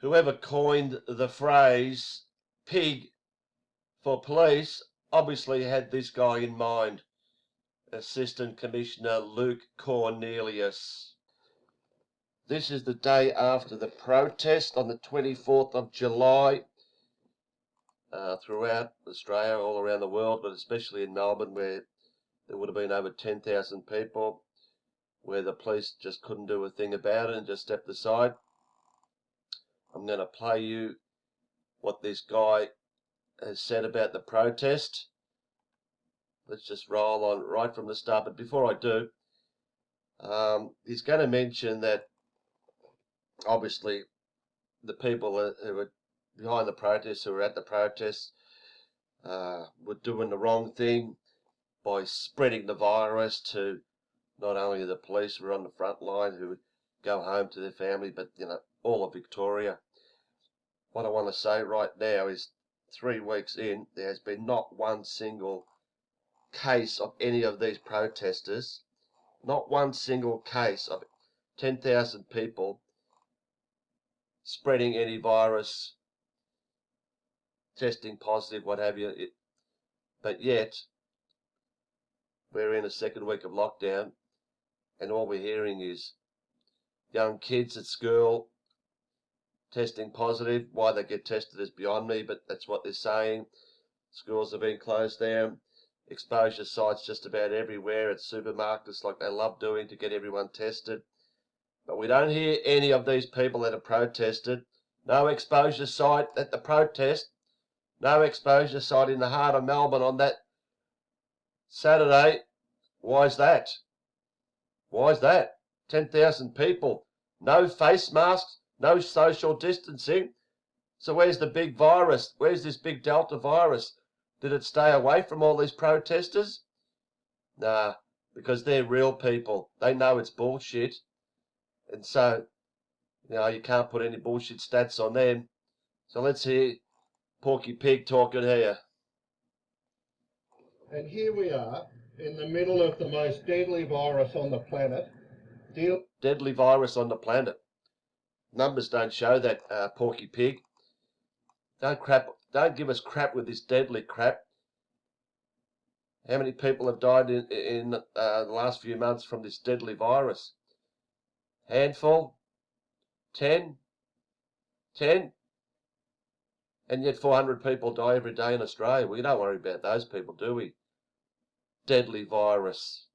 Whoever coined the phrase pig for police obviously had this guy in mind, Assistant Commissioner Luke Cornelius. This is the day after the protest on the 24th of July throughout Australia, all around the world, but especially in Melbourne, where there would have been over 10,000 people, where the police just couldn't do a thing about it and just stepped aside. I'm going to play you what this guy has said about the protest. Let's just roll on right from the start. But before I do, he's going to mention that obviously the people who were behind the protests, who were at the protests, were doing the wrong thing by spreading the virus to not only the police who were on the front line who would go home to their family, but all of Victoria. What I want to say right now is 3 weeks in, there has been not one single case of any of these protesters, not one single case of 10,000 people spreading any virus, testing positive, what have you. But yet, we're in a second week of lockdown, and all we're hearing is young kids at school testing positive. Why they get tested is beyond me, but that's what they're saying. Schools have been closed down. Exposure sites just about everywhere at supermarkets, like they love doing to get everyone tested. But we don't hear any of these people that have protested. No exposure site at the protest. No exposure site in the heart of Melbourne on that Saturday. Why is that? Why is that? 10,000 people. No face masks. No social distancing. So where's the big virus? Where's this big Delta virus? Did it stay away from all these protesters? Nah, because they're real people. They know it's bullshit. And so, you can't put any bullshit stats on them. So let's hear Porky Pig talking here. And here we are in the middle of the most deadly virus on the planet. Deadly virus on the planet. Numbers don't show that, Porky Pig. Don't give us crap with this deadly crap. How many people have died in the last few months from this deadly virus? Handful? 10? 10? And yet 400 people die every day in Australia. We don't worry about those people, do we? Deadly virus.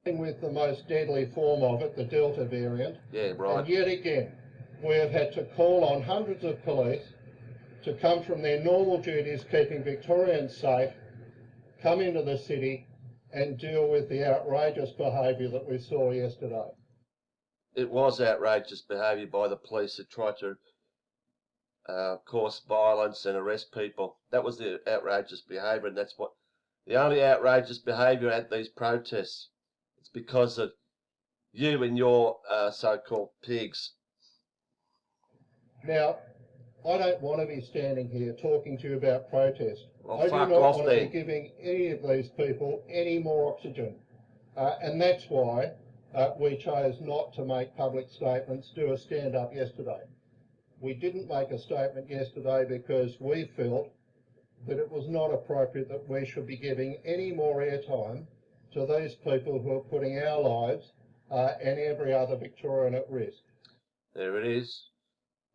With the most deadly form of it, the Delta variant. Yeah, right. And yet again, we have had to call on hundreds of police to come from their normal duties keeping Victorians safe, come into the city and deal with the outrageous behaviour that we saw yesterday. It was outrageous behaviour by the police that tried to cause violence and arrest people. That was the outrageous behaviour, and that's what the only outrageous behaviour at these protests. It's because of you and your so-called pigs. Now, I don't want to be standing here talking to you about protest. Well, I do fuck not off want to then. be giving any of these people any more oxygen. And that's why we chose not to make public statements, do a stand-up yesterday. We didn't make a statement yesterday because we felt that it was not appropriate that we should be giving any more airtime to these people who are putting our lives and every other Victorian at risk. There it is.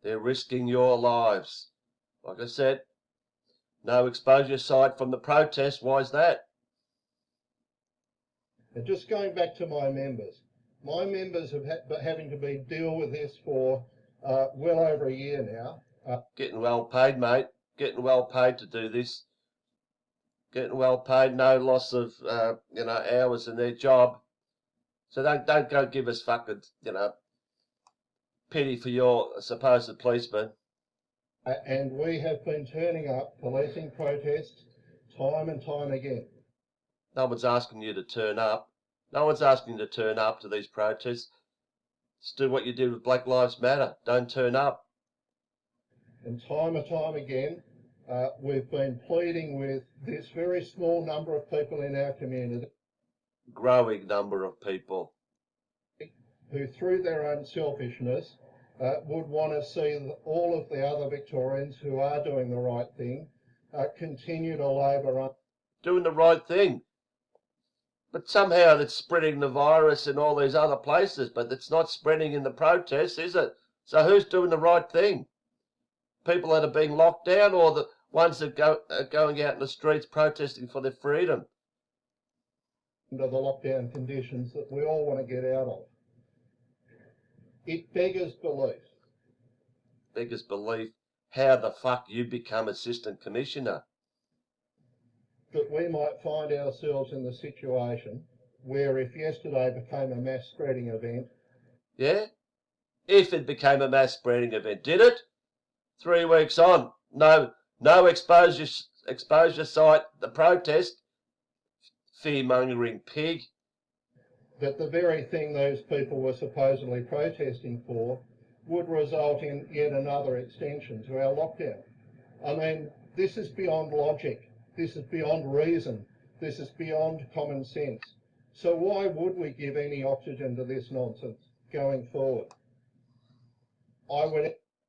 They're risking your lives. Like I said, no exposure site from the protest. Why is that? And just going back to my members have having to deal with this for well over a year now. Getting well paid, mate. Getting well paid to do this. Getting well paid, no loss of hours in their job. So don't go give us fucking pity for your supposed policeman. And we have been turning up policing protests time and time again. No one's asking you to turn up. No one's asking you to turn up to these protests. Just do what you did with Black Lives Matter. Don't turn up. And time again, we've been pleading with this very small number of people in our community. Growing number of people. Who, through their own selfishness, would want to see all of the other Victorians who are doing the right thing continue to labour on. Doing the right thing. But somehow it's spreading the virus in all these other places, but it's not spreading in the protests, is it? So who's doing the right thing? People that are being locked down, or the ones that are going out in the streets protesting for their freedom? Under the lockdown conditions that we all want to get out of. It beggars belief. Beggars belief how the fuck you become Assistant Commissioner. That we might find ourselves in the situation where if yesterday became a mass spreading event. Yeah? If it became a mass spreading event, did it? 3 weeks on, no exposure site, the protest, fear-mongering pig. That the very thing those people were supposedly protesting for would result in yet another extension to our lockdown. I mean, this is beyond logic. This is beyond reason. This is beyond common sense. So why would we give any oxygen to this nonsense going forward?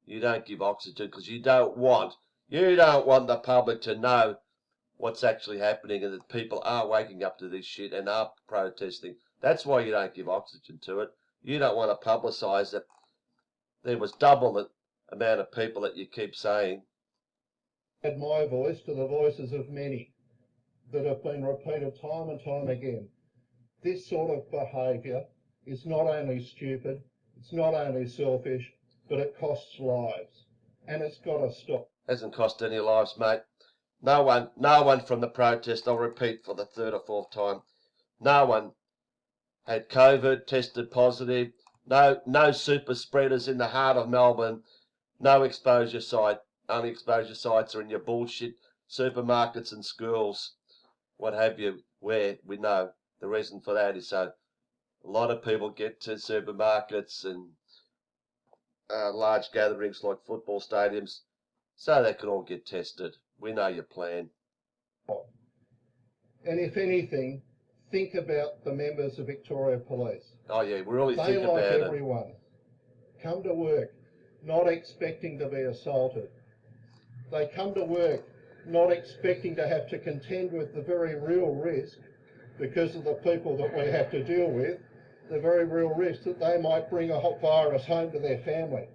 You don't give oxygen because you don't want the public to know what's actually happening and that people are waking up to this shit and are protesting. That's why you don't give oxygen to it. You don't want to publicise that there was double the amount of people that you keep saying. Add my voice to the voices of many that have been repeated time and time again. This sort of behaviour is not only stupid, it's not only selfish, but it costs lives. And it's got to stop. Hasn't cost any lives, mate. No one from the protest, I'll repeat for the third or fourth time, no one had COVID, tested positive, no super spreaders in the heart of Melbourne, no exposure site. Only exposure sites are in your bullshit supermarkets and schools, what have you, where we know the reason for that is so a lot of people get to supermarkets and large gatherings like football stadiums so they can all get tested. We know your plan. And if anything, think about the members of Victoria Police. Oh yeah, we really they, think like about everyone, come to work not expecting to be assaulted. They come to work not expecting to have to contend with the very real risk, because of the people that we have to deal with, the very real risk that they might bring a hot virus home to their family.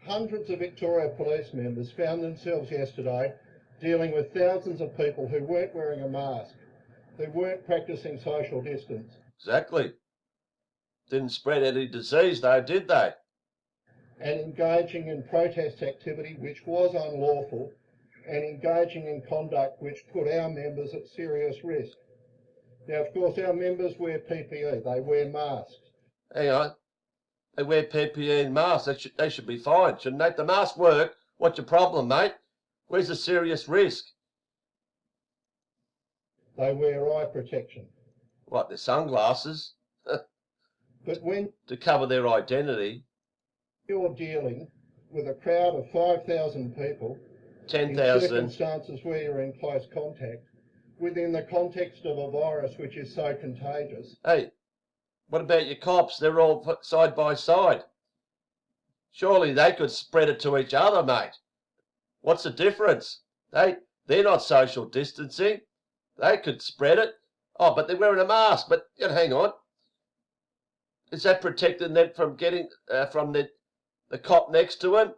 Hundreds of Victoria Police members found themselves yesterday dealing with thousands of people who weren't wearing a mask, who weren't practising social distance. Exactly. Didn't spread any disease though, did they? And engaging in protest activity which was unlawful, and engaging in conduct which put our members at serious risk. Now, of course, our members wear PPE, they wear masks. Hang on. They wear PPE and masks. They should be fine, shouldn't they? If the masks work, what's your problem, mate? Where's the serious risk? They wear eye protection. What, their sunglasses? But when to cover their identity. You're dealing with a crowd of 5,000 people 10,000 in circumstances where you're in close contact, within the context of a virus which is so contagious. Hey, what about your cops? They're all side by side. Surely they could spread it to each other, mate. What's the difference? They're not social distancing. They could spread it. Oh, but they're wearing a mask. But hang on. Is that protecting them from getting from the cop next to him?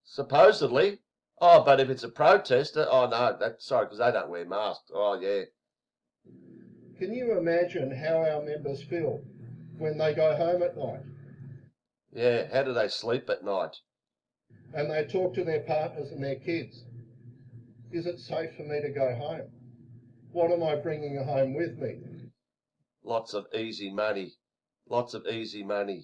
Supposedly. Oh, but if it's a protester, oh no, sorry, because they don't wear masks. Oh yeah. Can you imagine how our members feel when they go home at night? Yeah, how do they sleep at night? And they talk to their partners and their kids. Is it safe for me to go home? What am I bringing home with me? Lots of easy money. Lots of easy money.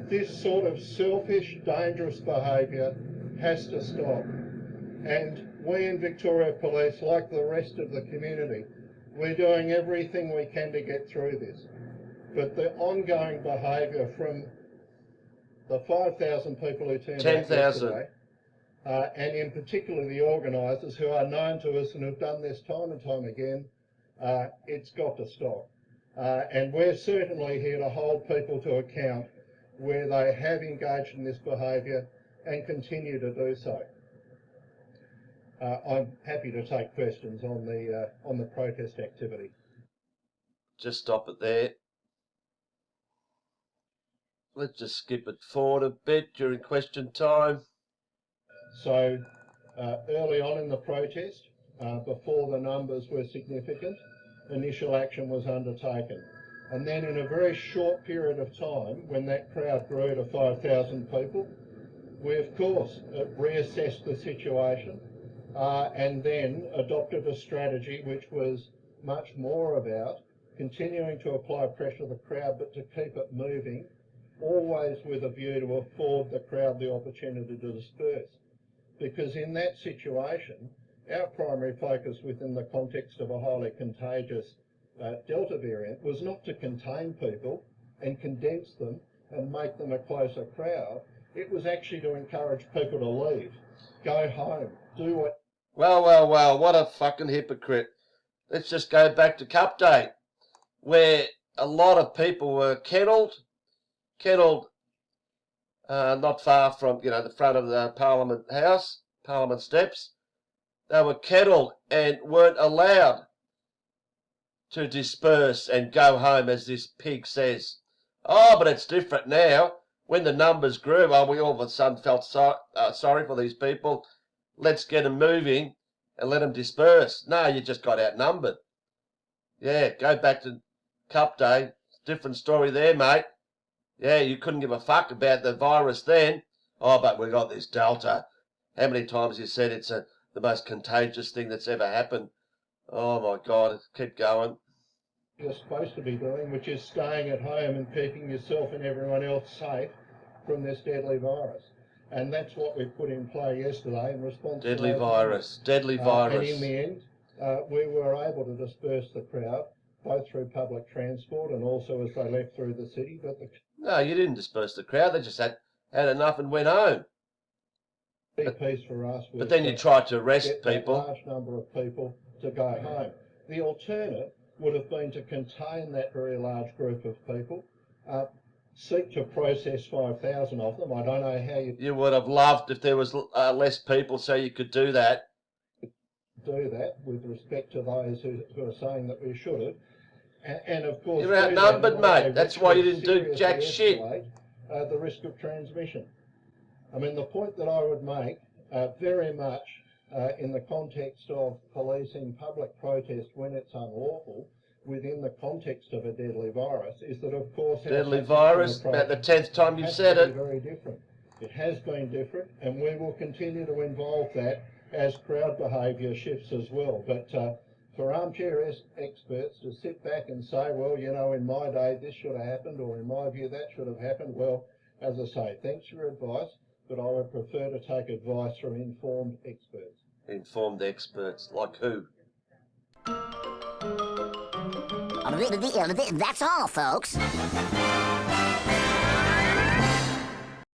This sort of selfish, dangerous behaviour has to stop. And we in Victoria Police, like the rest of the community, we're doing everything we can to get through this. But the ongoing behaviour from the 5,000 people who turned out yesterday, and in particular the organisers who are known to us and have done this time and time again, it's got to stop. And we're certainly here to hold people to account where they have engaged in this behaviour and continue to do so. I'm happy to take questions on the protest activity. Just stop it there. Let's just skip it forward a bit during question time. So early on in the protest, before the numbers were significant, initial action was undertaken. And then in a very short period of time, when that crowd grew to 5,000 people, we of course reassessed the situation and then adopted a strategy which was much more about continuing to apply pressure to the crowd, but to keep it moving, always with a view to afford the crowd the opportunity to disperse. Because in that situation, our primary focus within the context of a highly contagious Delta variant was not to contain people and condense them and make them a closer crowd. It was actually to encourage people to leave, go home, do what... Well, what a fucking hypocrite. Let's just go back to Cup Day, where a lot of people were kennelled not far from, the front of the Parliament House, Parliament steps. They were kennelled and weren't allowed to disperse and go home, as this pig says. Oh, but it's different now. When the numbers grew, we all of a sudden felt sorry for these people. Let's get them moving and let them disperse. No, you just got outnumbered. Yeah, go back to Cup Day. Different story there, mate. Yeah, you couldn't give a fuck about the virus then. Oh, but we got this Delta. How many times you said it's the most contagious thing that's ever happened? Oh, my God, keep going. You're supposed to be doing, which is staying at home and keeping yourself and everyone else safe from this deadly virus. And that's what we put in play yesterday in response to deadly virus. And in the end, we were able to disperse the crowd, both through public transport and also as they left through the city. But no, you didn't disperse the crowd. They just had enough and went home. The piece for us was but then you tried to arrest people. A large number of people to go home. The alternate would have been to contain that very large group of people, seek to process 5,000 of them. I don't know how you would have loved if there was less people so you could do that. Do that with respect to those who are saying that we should have. And of course... You're outnumbered, mate. That's why you didn't do jack shit. The risk of transmission. I mean, the point that I would make very much in the context of policing public protest when it's unlawful, within the context of a deadly virus, is that, of course... Deadly virus, about the 10th time you've said it. Very different. It has been different, and we will continue to involve that as crowd behaviour shifts as well. But for armchair experts to sit back and say, well, in my day this should have happened, or in my view that should have happened, well, as I say, thanks for your advice, but I would prefer to take advice from informed experts. Informed experts, like who? That's all, folks.